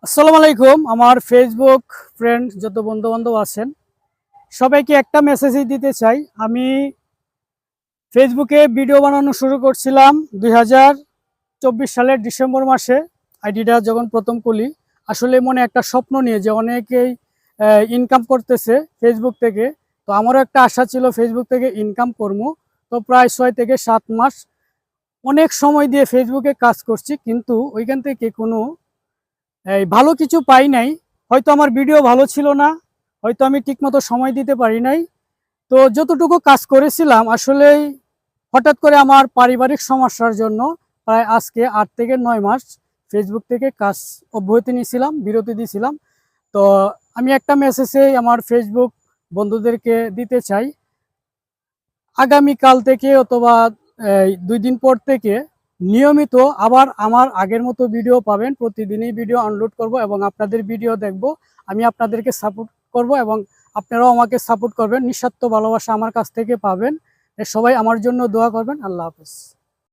আসসালামু আলাইকুম। আমার ফেসবুক ফ্রেন্ড যত বন্ধু বান্ধব আছেন সবাইকে একটা মেসেজই দিতে চাই। আমি ফেসবুকে ভিডিও বানানো শুরু করছিলাম 2024 সালের ডিসেম্বর মাসে। আইডিটা যখন প্রথম খুলি, আসলে মনে একটা স্বপ্ন নিয়ে যে অনেকেই ইনকাম করতেছে ফেসবুক থেকে। তো আমারও একটা আশা ছিল ফেসবুক থেকে ইনকাম করবো। তো প্রায় 6 থেকে 7 মাস অনেক সময় দিয়ে ফেসবুকে কাজ করছি, কিন্তু ওইখান থেকে কোনো ভালো কিছু পাই নাই। হয়তো আমার ভিডিও ভালো ছিল না, হয়তো আমি ঠিকমতো সময় দিতে পারি নাই। তো যতটুকু কাজ করেছিলাম আসলেই হঠাৎ করে আমার পারিবারিক সমস্যার জন্য প্রায় আজকে 8 থেকে 9 মাস ফেসবুক থেকে কাজ অব্যাহতি নিয়েছিলাম, বিরতি দিয়েছিলাম। তো আমি একটা মেসেজে আমার ফেসবুক বন্ধুদেরকে দিতে চাই, আগামীকাল থেকে অথবা 2 দিন পর থেকে নিয়মিত আবার আমার আগের মতো ভিডিও পাবেন। প্রতিদিনই ভিডিও আপলোড করব এবং আপনাদের ভিডিও দেখব। আমি আপনাদেরকে সাপোর্ট করব এবং আপনারাও আমাকে সাপোর্ট করবেন। নিঃস্বার্থ ভালোবাসা আমার কাছ থেকে পাবেন। সবাই আমার জন্য দোয়া করবেন। আল্লাহ হাফেজ।